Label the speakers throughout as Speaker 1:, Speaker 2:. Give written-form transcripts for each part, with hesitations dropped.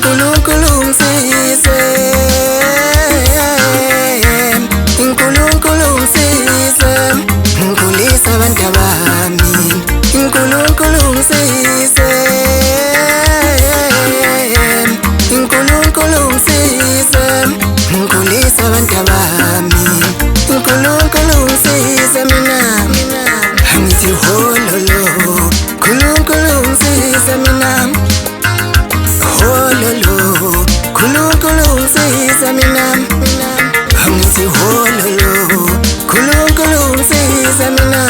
Speaker 1: uNkulunkulu ngisize uNkulunkulu ngisize ngikhulisa abantu bami uNkulunkulu ngisize uNkulunkulu ngisize ngikhulisa abantu bami uNkulunkulu ngisize mina angithi hololo uNkulunkulu ngisize mina hololo uNkulunkulu ngisize mina angithi hololo uNkulunkulu ngisize mina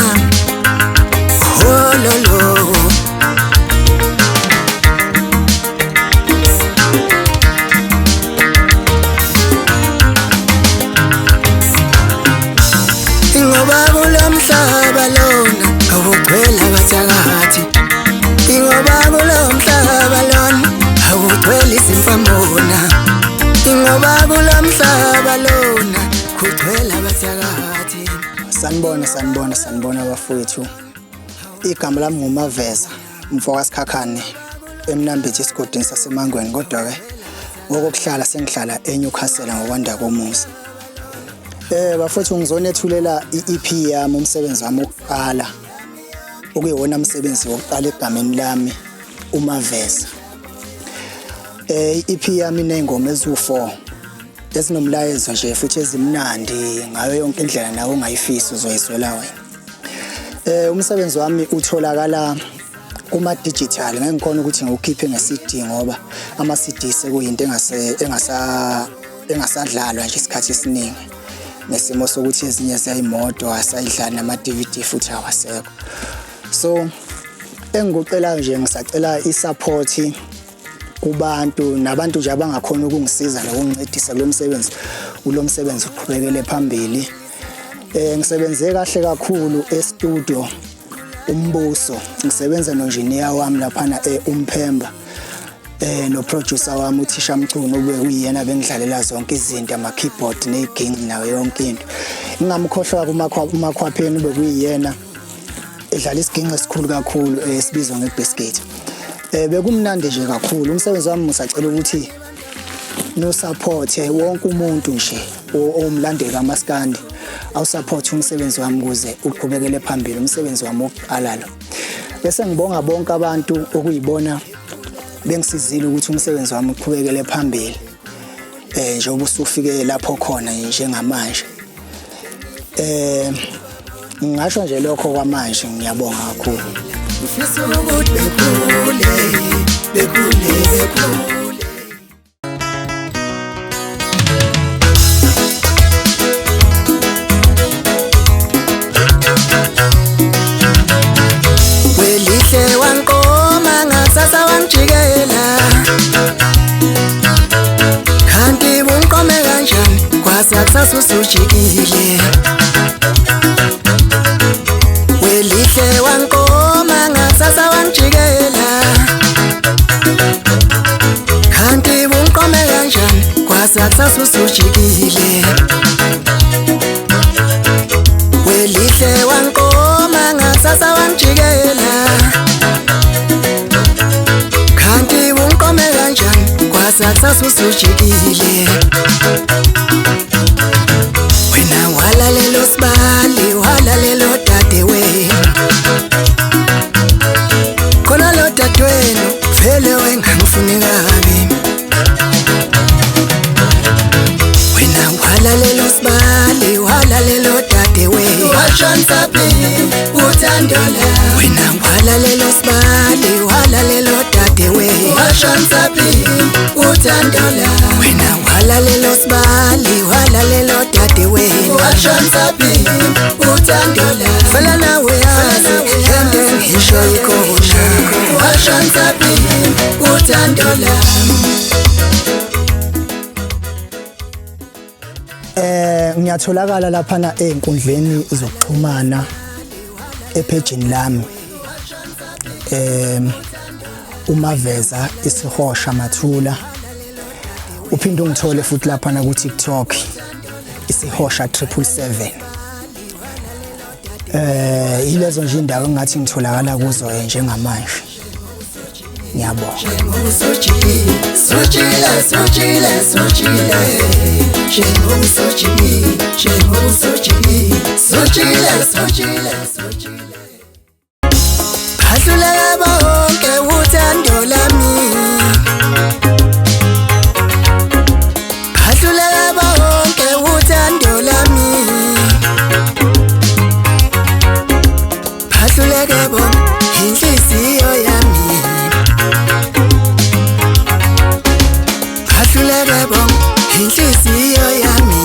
Speaker 1: hololo ingoba kulomhlaba lona awugcwele abathakathi ingoba kulomhlaba lona awugcwele izimfamona ingoba kulomhlaba lona kugcwele abathakathi. Sanibona bafowethu. Igama lami nguMaveza Mfoka Sikhakhane eMnambithi esigodini saseMangweni, kodwa ke ngokuhlala sengihlala eNewcastle ngokwanda komuzi. Bafowethu ngizonethulela iEP yami, umsebenzi wami wokuqala okuyiwona umsebenzi wokuqala egameni lami uMaveza. iEP yami inengoma ezu4 ezinomlayezo nje futhi ezimnandi ngayo yonke indlela nawe ongayifisa uzoyizwela wena. Umsebenzi wami utholakala kuma digital, ngeke ngikhona ukuthi ngiwukhiphe nge-CD ngoba ama-CD sekuyinto engasadlalwa nje isikhathi esiningi nesimo sokuthi ezinye ziyayimoto asayidlala nama-DVD futhi awasekho. So engikucela nje ngisacela i-support kubantu nabantu nje abangakhona ukungisiza nokungincedisa kulo msebenzi uqhubekele phambili. Ngisebenze kahle kakhulu e-studio uMbuso, ngisebenza no-engineer wami laphana uMphemba no producer wami uThisha Mchunu ube uyena bengidlalela zonke izinto ama-keyboard ne-gingi nayo yonke into. Ngingamkhohlwa kumakhwapheni ube kuyena edlala isiginci esikhulu kakhulu esibizwa nge-Biscuit. Bekumnandi nje kakhulu umsebenzi wami. Ngisacela ukuthi no support wonke umuntu nje omlandeli kaMaskandi awusupport umsebenzi wami ukuze uqhubekele phambili umsebenzi wami wokuqala lo. Bese ngibonga bonke abantu okuyibona bengisizile ukuthi umsebenzi wami uqhubekele phambili njengoba usufike lapho khona njengamanje. Ngisho nje lokho kwamanje ngiyabonga kakhulu. Ufisa ukuthi bekhule. Welihle wankoma ngasasa wangijikela kanti bunqome kanjani kwasakusasa usujikile. Welihle wankoma ngasasa wangijikela kanti bunqome kanjani kwasakusasa usujikile. Welihle wankoma ngasasa wangijikela kanti bunqome kanjani kwasakusasa usujikile. Wena walalelo sibali walalelo dadewenu khona lo dadewenu vele wengangifuni kabi. Wena walalelo sibali walalelo dadewenu washonsapi uthandola. Wena walalelo sibali walalelo dadewenu washonsapi uthandola. Wena walalelo sibali walalelo dadewenu washonsapi uthandola. Fela nawe yazi yende ngisho ikhona washonsapi uthandola. Ngiyatholakala laphana einkundleni zokuxhumana epagini lami uMaveza Isihosha Mathula. Uphinde ungithole futhi laphana ku TikTok Isihosha 777. Ilezo nje indawo engathi ngitholakala kuzo njengamanje. Ngiyabonga.
Speaker 2: Ahluleka bonke uthando lami, ahluleka bonke uthando lami, ahluleke bonke inhliziyo yami, ahluleke bonke inhliziyo yami,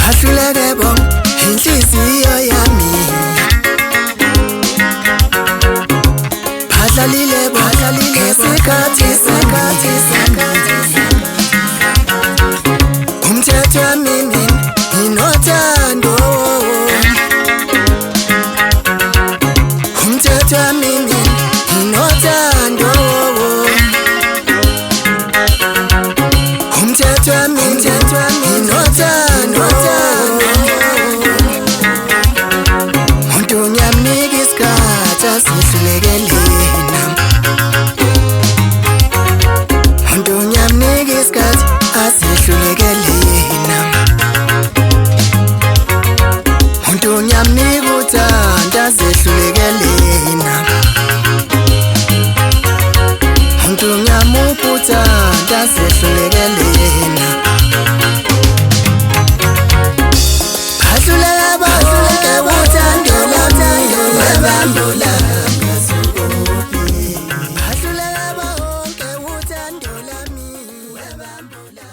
Speaker 2: ahluleke bonke inhliziyo yami. Badlalile ngesikhathi umthetho wami mina nginothando, umthetho wami mina nginothando, umthetho wami nginothando. Umuntu ngiyamnika isikhathi asihlulekelena, umuntu ngiyamnika isikhathi asihlulekelena, umuntu ngiyamnika uthando asihlulekelena, umuntu ngiyamupha uthando asihlulekelena. Ahluleka bonke uthando lami, webambula ngazukuphi. Ahluleka bonke uthando lami, webambula.